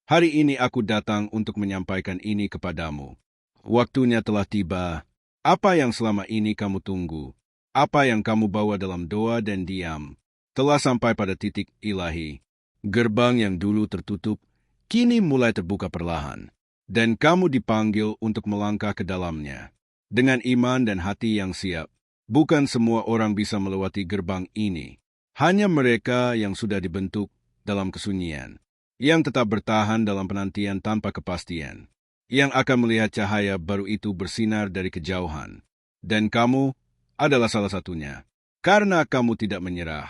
Hari ini aku datang untuk menyampaikan ini kepadamu. Waktunya telah tiba. Apa yang selama ini kamu tunggu, apa yang kamu bawa dalam doa dan diam, telah sampai pada titik ilahi. Gerbang yang dulu tertutup, kini mulai terbuka perlahan. Dan kamu dipanggil untuk melangkah ke dalamnya. Dengan iman dan hati yang siap, bukan semua orang bisa melewati gerbang ini. Hanya mereka yang sudah dibentuk dalam kesunyian, yang tetap bertahan dalam penantian tanpa kepastian, yang akan melihat cahaya baru itu bersinar dari kejauhan. Dan kamu adalah salah satunya, karena kamu tidak menyerah.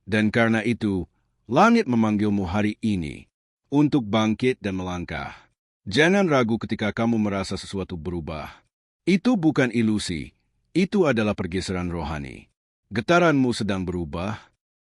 Dan karena itu, langit memanggilmu hari ini untuk bangkit dan melangkah. Jangan ragu ketika kamu merasa sesuatu berubah. Itu bukan ilusi, itu adalah pergeseran rohani. Getaranmu sedang berubah,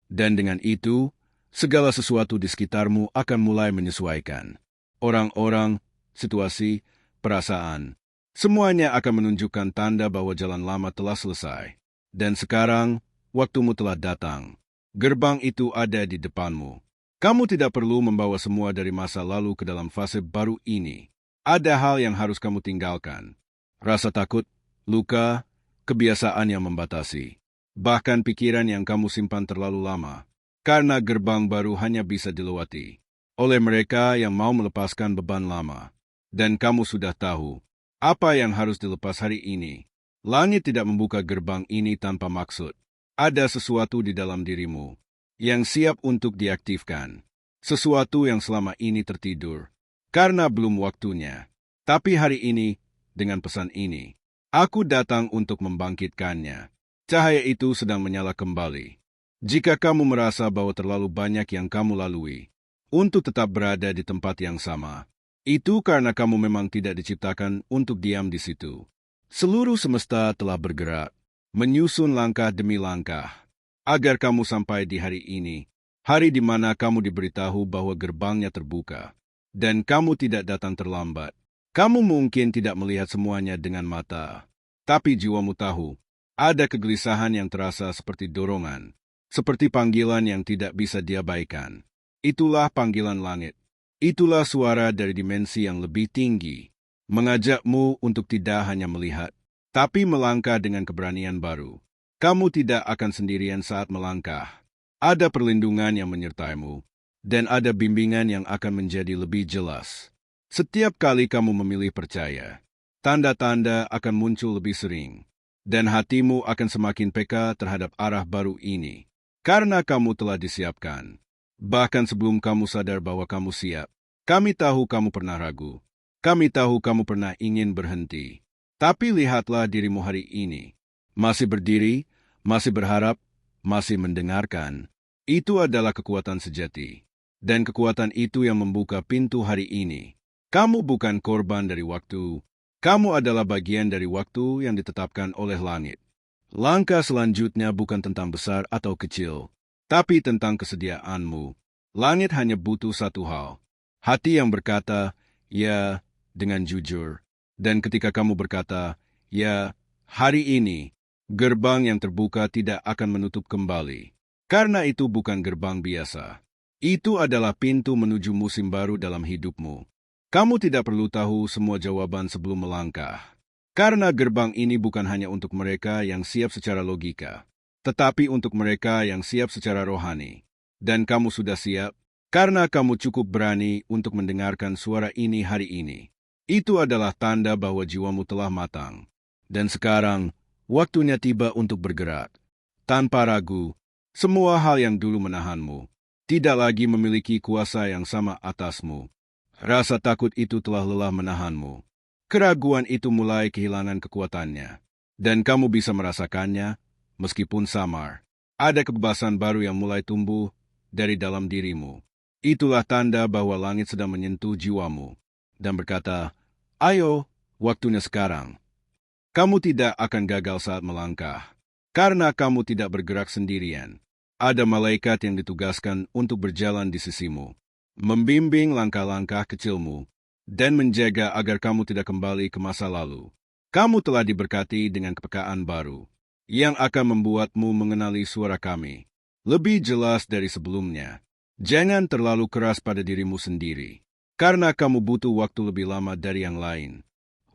dan dengan itu, segala sesuatu di sekitarmu akan mulai menyesuaikan. Orang-orang, situasi, perasaan, semuanya akan menunjukkan tanda bahwa jalan lama telah selesai. Dan sekarang, waktumu telah datang. Gerbang itu ada di depanmu. Kamu tidak perlu membawa semua dari masa lalu ke dalam fase baru ini. Ada hal yang harus kamu tinggalkan. Rasa takut, luka, kebiasaan yang membatasi. Bahkan pikiran yang kamu simpan terlalu lama, karena gerbang baru hanya bisa dilewati oleh mereka yang mau melepaskan beban lama. Dan kamu sudah tahu apa yang harus dilepas hari ini. Langit tidak membuka gerbang ini tanpa maksud. Ada sesuatu di dalam dirimu yang siap untuk diaktifkan. Sesuatu yang selama ini tertidur, karena belum waktunya. Tapi hari ini, dengan pesan ini, aku datang untuk membangkitkannya. Cahaya itu sedang menyala kembali. Jika kamu merasa bahwa terlalu banyak yang kamu lalui untuk tetap berada di tempat yang sama, itu karena kamu memang tidak diciptakan untuk diam di situ. Seluruh semesta telah bergerak, menyusun langkah demi langkah, agar kamu sampai di hari ini, hari di mana kamu diberitahu bahwa gerbangnya terbuka, dan kamu tidak datang terlambat. Kamu mungkin tidak melihat semuanya dengan mata, tapi jiwamu tahu. Ada kegelisahan yang terasa seperti dorongan, seperti panggilan yang tidak bisa diabaikan. Itulah panggilan langit. Itulah suara dari dimensi yang lebih tinggi, mengajakmu untuk tidak hanya melihat, tapi melangkah dengan keberanian baru. Kamu tidak akan sendirian saat melangkah. Ada perlindungan yang menyertaimu, dan ada bimbingan yang akan menjadi lebih jelas. Setiap kali kamu memilih percaya, tanda-tanda akan muncul lebih sering. Dan hatimu akan semakin peka terhadap arah baru ini, karena kamu telah disiapkan. Bahkan sebelum kamu sadar bahwa kamu siap, kami tahu kamu pernah ragu. Kami tahu kamu pernah ingin berhenti. Tapi lihatlah dirimu hari ini. Masih berdiri, masih berharap, masih mendengarkan. Itu adalah kekuatan sejati. Dan kekuatan itu yang membuka pintu hari ini. Kamu bukan korban dari waktu. Kamu adalah bagian dari waktu yang ditetapkan oleh langit. Langkah selanjutnya bukan tentang besar atau kecil, tapi tentang kesediaanmu. Langit hanya butuh satu hal. Hati yang berkata, ya, dengan jujur. Dan ketika kamu berkata, ya, hari ini, gerbang yang terbuka tidak akan menutup kembali. Karena itu bukan gerbang biasa. Itu adalah pintu menuju musim baru dalam hidupmu. Kamu tidak perlu tahu semua jawaban sebelum melangkah. Karena gerbang ini bukan hanya untuk mereka yang siap secara logika, tetapi untuk mereka yang siap secara rohani. Dan kamu sudah siap, karena kamu cukup berani untuk mendengarkan suara ini hari ini. Itu adalah tanda bahwa jiwamu telah matang. Dan sekarang, waktunya tiba untuk bergerak. Tanpa ragu, semua hal yang dulu menahanmu tidak lagi memiliki kuasa yang sama atasmu. Rasa takut itu telah lelah menahanmu. Keraguan itu mulai kehilangan kekuatannya. Dan kamu bisa merasakannya, meskipun samar. Ada kebebasan baru yang mulai tumbuh dari dalam dirimu. Itulah tanda bahwa langit sedang menyentuh jiwamu. Dan berkata, ayo, waktunya sekarang. Kamu tidak akan gagal saat melangkah. Karena kamu tidak bergerak sendirian. Ada malaikat yang ditugaskan untuk berjalan di sisimu, membimbing langkah-langkah kecilmu, dan menjaga agar kamu tidak kembali ke masa lalu. Kamu telah diberkati dengan kepekaan baru, yang akan membuatmu mengenali suara kami lebih jelas dari sebelumnya. Jangan terlalu keras pada dirimu sendiri. Karena kamu butuh waktu lebih lama dari yang lain.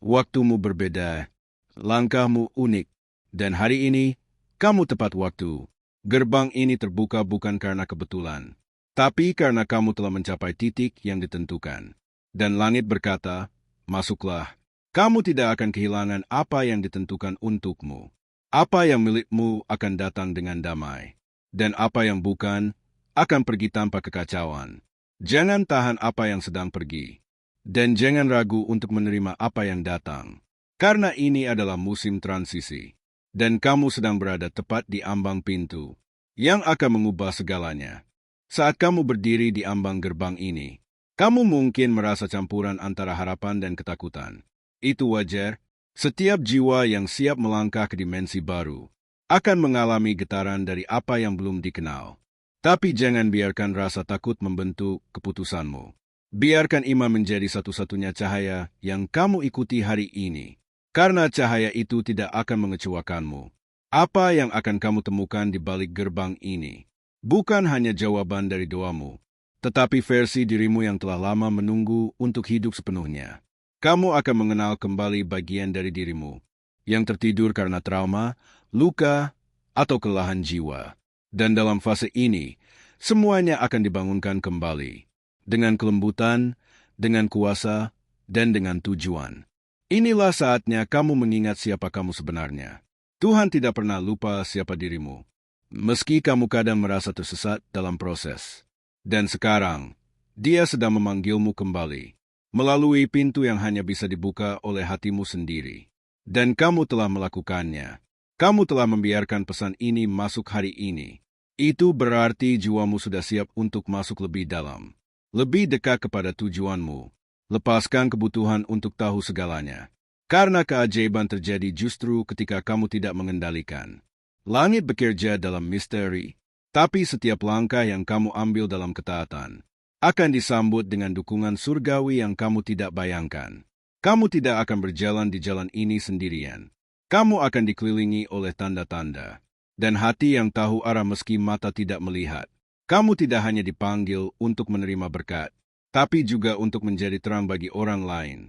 Waktumu berbeda, langkahmu unik, dan hari ini kamu tepat waktu. Gerbang ini terbuka bukan karena kebetulan, tapi karena kamu telah mencapai titik yang ditentukan. Dan langit berkata, masuklah. Kamu tidak akan kehilangan apa yang ditentukan untukmu. Apa yang milikmu akan datang dengan damai, dan apa yang bukan akan pergi tanpa kekacauan. Jangan tahan apa yang sedang pergi, dan jangan ragu untuk menerima apa yang datang. Karena ini adalah musim transisi, dan kamu sedang berada tepat di ambang pintu yang akan mengubah segalanya. Saat kamu berdiri di ambang gerbang ini, kamu mungkin merasa campuran antara harapan dan ketakutan. Itu wajar. Setiap jiwa yang siap melangkah ke dimensi baru akan mengalami getaran dari apa yang belum dikenal. Tapi jangan biarkan rasa takut membentuk keputusanmu. Biarkan iman menjadi satu-satunya cahaya yang kamu ikuti hari ini. Karena cahaya itu tidak akan mengecewakanmu. Apa yang akan kamu temukan di balik gerbang ini bukan hanya jawaban dari doamu, tetapi versi dirimu yang telah lama menunggu untuk hidup sepenuhnya. Kamu akan mengenal kembali bagian dari dirimu yang tertidur karena trauma, luka, atau kelelahan jiwa. Dan dalam fase ini, semuanya akan dibangunkan kembali dengan kelembutan, dengan kuasa, dan dengan tujuan. Inilah saatnya kamu mengingat siapa kamu sebenarnya. Tuhan tidak pernah lupa siapa dirimu, meski kamu kadang merasa tersesat dalam proses. Dan sekarang, Dia sedang memanggilmu kembali melalui pintu yang hanya bisa dibuka oleh hatimu sendiri. Dan kamu telah melakukannya. Kamu telah membiarkan pesan ini masuk hari ini. Itu berarti jiwamu sudah siap untuk masuk lebih dalam, lebih dekat kepada tujuanmu. Lepaskan kebutuhan untuk tahu segalanya. Karena keajaiban terjadi justru ketika kamu tidak mengendalikan. Langit bekerja dalam misteri, tapi setiap langkah yang kamu ambil dalam ketaatan akan disambut dengan dukungan surgawi yang kamu tidak bayangkan. Kamu tidak akan berjalan di jalan ini sendirian. Kamu akan dikelilingi oleh tanda-tanda dan hati yang tahu arah meski mata tidak melihat. Kamu tidak hanya dipanggil untuk menerima berkat, tapi juga untuk menjadi terang bagi orang lain.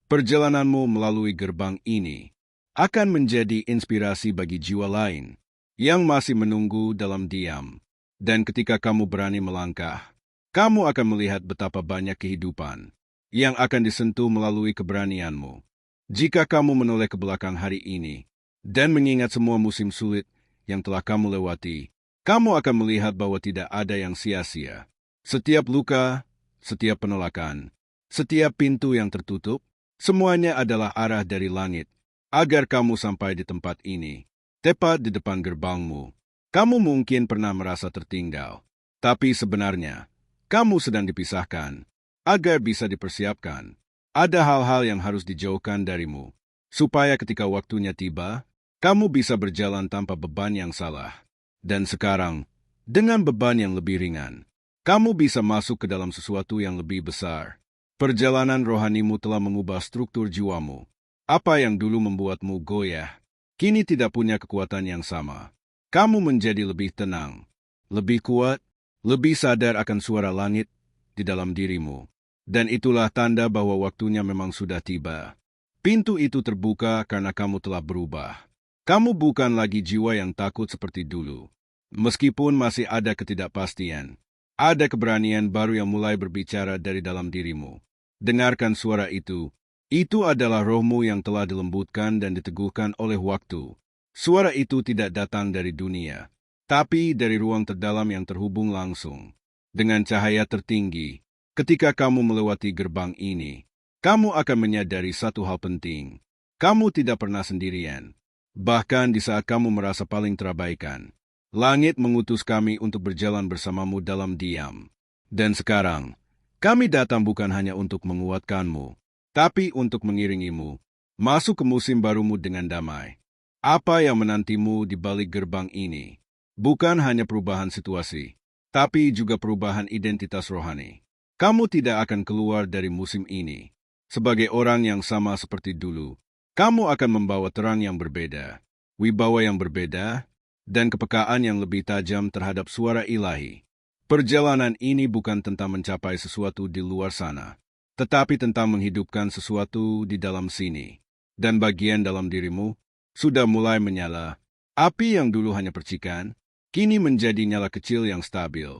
Perjalananmu melalui gerbang ini akan menjadi inspirasi bagi jiwa lain yang masih menunggu dalam diam. Dan ketika kamu berani melangkah, kamu akan melihat betapa banyak kehidupan yang akan disentuh melalui keberanianmu. Jika kamu menoleh ke belakang hari ini dan mengingat semua musim sulit yang telah kamu lewati, kamu akan melihat bahwa tidak ada yang sia-sia. Setiap luka, setiap penolakan, setiap pintu yang tertutup, semuanya adalah arah dari langit, agar kamu sampai di tempat ini, tepat di depan gerbangmu. Kamu mungkin pernah merasa tertinggal, tapi sebenarnya, kamu sedang dipisahkan, agar bisa dipersiapkan. Ada hal-hal yang harus dijauhkan darimu, supaya ketika waktunya tiba, kamu bisa berjalan tanpa beban yang salah. Dan sekarang, dengan beban yang lebih ringan, kamu bisa masuk ke dalam sesuatu yang lebih besar. Perjalanan rohanimu telah mengubah struktur jiwamu. Apa yang dulu membuatmu goyah, kini tidak punya kekuatan yang sama. Kamu menjadi lebih tenang, lebih kuat, lebih sadar akan suara langit di dalam dirimu. Dan itulah tanda bahwa waktunya memang sudah tiba. Pintu itu terbuka karena kamu telah berubah. Kamu bukan lagi jiwa yang takut seperti dulu. Meskipun masih ada ketidakpastian, ada keberanian baru yang mulai berbicara dari dalam dirimu. Dengarkan suara itu. Itu adalah rohmu yang telah dilembutkan dan diteguhkan oleh waktu. Suara itu tidak datang dari dunia, tapi dari ruang terdalam yang terhubung langsung dengan cahaya tertinggi. Ketika kamu melewati gerbang ini, kamu akan menyadari satu hal penting. Kamu tidak pernah sendirian. Bahkan di saat kamu merasa paling terabaikan, langit mengutus kami untuk berjalan bersamamu dalam diam. Dan sekarang, kami datang bukan hanya untuk menguatkanmu, tapi untuk mengiringimu masuk ke musim barumu dengan damai. Apa yang menantimu di balik gerbang ini bukan hanya perubahan situasi, tapi juga perubahan identitas rohani. Kamu tidak akan keluar dari musim ini sebagai orang yang sama seperti dulu. Kamu akan membawa terang yang berbeda, wibawa yang berbeda, dan kepekaan yang lebih tajam terhadap suara ilahi. Perjalanan ini bukan tentang mencapai sesuatu di luar sana, tetapi tentang menghidupkan sesuatu di dalam sini. Dan bagian dalam dirimu sudah mulai menyala. Api yang dulu hanya percikan, kini menjadi nyala kecil yang stabil.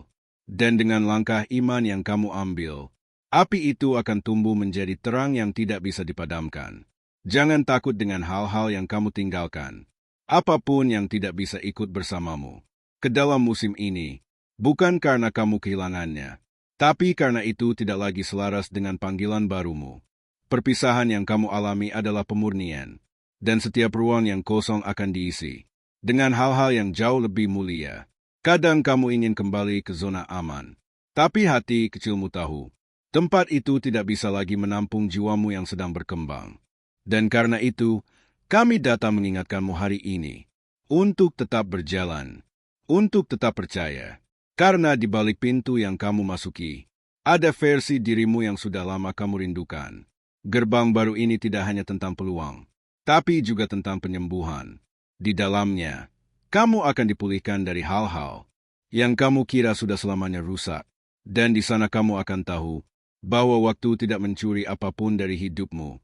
Dan dengan langkah iman yang kamu ambil, api itu akan tumbuh menjadi terang yang tidak bisa dipadamkan. Jangan takut dengan hal-hal yang kamu tinggalkan. Apapun yang tidak bisa ikut bersamamu ke dalam musim ini, bukan karena kamu kehilangannya, tapi karena itu tidak lagi selaras dengan panggilan barumu. Perpisahan yang kamu alami adalah pemurnian, dan setiap ruang yang kosong akan diisi dengan hal-hal yang jauh lebih mulia. Kadang kamu ingin kembali ke zona aman, tapi hati kecilmu tahu, tempat itu tidak bisa lagi menampung jiwamu yang sedang berkembang. Dan karena itu, kami datang mengingatkanmu hari ini, untuk tetap berjalan, untuk tetap percaya. Karena di balik pintu yang kamu masuki, ada versi dirimu yang sudah lama kamu rindukan. Gerbang baru ini tidak hanya tentang peluang, tapi juga tentang penyembuhan. Di dalamnya, kamu akan dipulihkan dari hal-hal yang kamu kira sudah selamanya rusak. Dan di sana kamu akan tahu bahwa waktu tidak mencuri apapun dari hidupmu.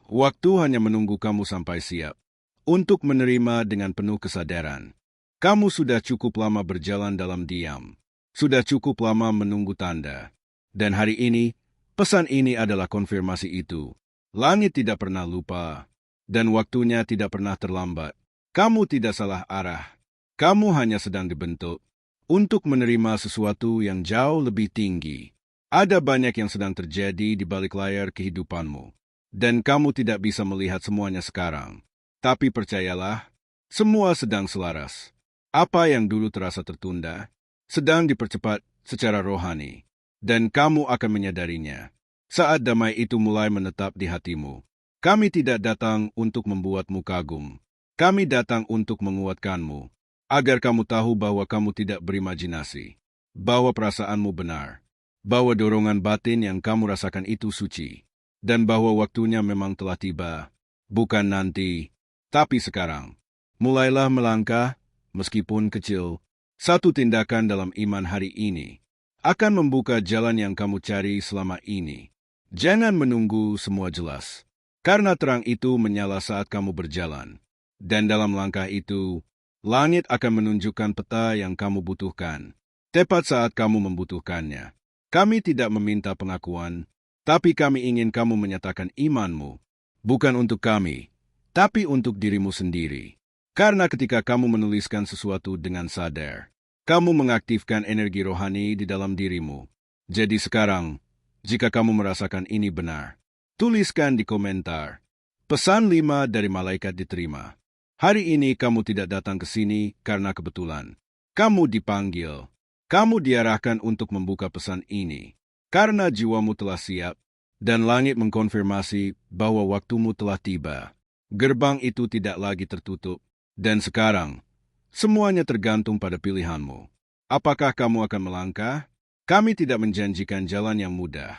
Waktu hanya menunggu kamu sampai siap untuk menerima dengan penuh kesadaran. Kamu sudah cukup lama berjalan dalam diam, sudah cukup lama menunggu tanda. Dan hari ini, pesan ini adalah konfirmasi itu. Langit tidak pernah lupa, dan waktunya tidak pernah terlambat. Kamu tidak salah arah. Kamu hanya sedang dibentuk untuk menerima sesuatu yang jauh lebih tinggi. Ada banyak yang sedang terjadi di balik layar kehidupanmu, dan kamu tidak bisa melihat semuanya sekarang. Tapi percayalah, semua sedang selaras. Apa yang dulu terasa tertunda, sedang dipercepat secara rohani, dan kamu akan menyadarinya saat damai itu mulai menetap di hatimu. Kami tidak datang untuk membuatmu kagum. Kami datang untuk menguatkanmu, agar kamu tahu bahwa kamu tidak berimajinasi, bahwa perasaanmu benar, bahwa dorongan batin yang kamu rasakan itu suci, dan bahwa waktunya memang telah tiba, bukan nanti, tapi sekarang. Mulailah melangkah, meskipun kecil. Satu tindakan dalam iman hari ini akan membuka jalan yang kamu cari selama ini. Jangan menunggu semua jelas, karena terang itu menyala saat kamu berjalan. Dan dalam langkah itu, langit akan menunjukkan peta yang kamu butuhkan, tepat saat kamu membutuhkannya. Kami tidak meminta pengakuan, tapi kami ingin kamu menyatakan imanmu, bukan untuk kami, tapi untuk dirimu sendiri. Karena ketika kamu menuliskan sesuatu dengan sadar, kamu mengaktifkan energi rohani di dalam dirimu. Jadi sekarang, jika kamu merasakan ini benar, tuliskan di komentar. Pesan 5 dari malaikat diterima. Hari ini kamu tidak datang ke sini karena kebetulan. Kamu dipanggil. Kamu diarahkan untuk membuka pesan ini. Karena jiwamu telah siap, dan langit mengkonfirmasi bahwa waktumu telah tiba. Gerbang itu tidak lagi tertutup. Dan sekarang, semuanya tergantung pada pilihanmu. Apakah kamu akan melangkah? Kami tidak menjanjikan jalan yang mudah,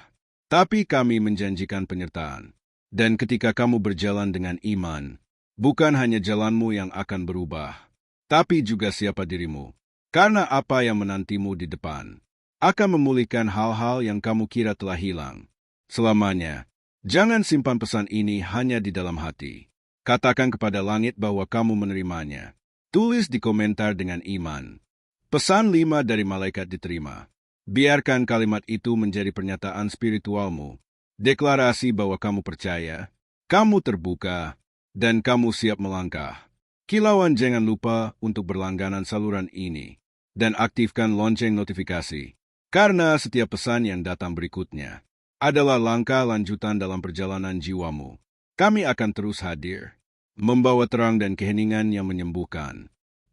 tapi kami menjanjikan penyertaan. Dan ketika kamu berjalan dengan iman, bukan hanya jalanmu yang akan berubah, tapi juga siapa dirimu. Karena apa yang menantimu di depan akan memulihkan hal-hal yang kamu kira telah hilang selamanya. Jangan simpan pesan ini hanya di dalam hati. Katakan kepada langit bahwa kamu menerimanya. Tulis di komentar dengan iman. Pesan 5 dari malaikat diterima. Biarkan kalimat itu menjadi pernyataan spiritualmu. Deklarasi bahwa kamu percaya, kamu terbuka, dan kamu siap melangkah. Kilauan jangan lupa untuk berlangganan saluran ini, dan aktifkan lonceng notifikasi. Karena setiap pesan yang datang berikutnya adalah langkah lanjutan dalam perjalanan jiwamu. Kami akan terus hadir, membawa terang dan keheningan yang menyembuhkan.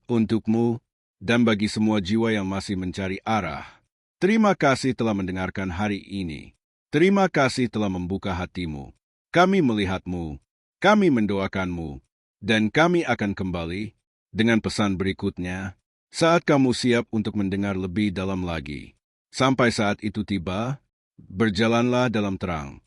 Untukmu, dan bagi semua jiwa yang masih mencari arah. Terima kasih telah mendengarkan hari ini. Terima kasih telah membuka hatimu. Kami melihatmu, kami mendoakanmu, dan kami akan kembali dengan pesan berikutnya saat kamu siap untuk mendengar lebih dalam lagi. Sampai saat itu tiba, berjalanlah dalam terang.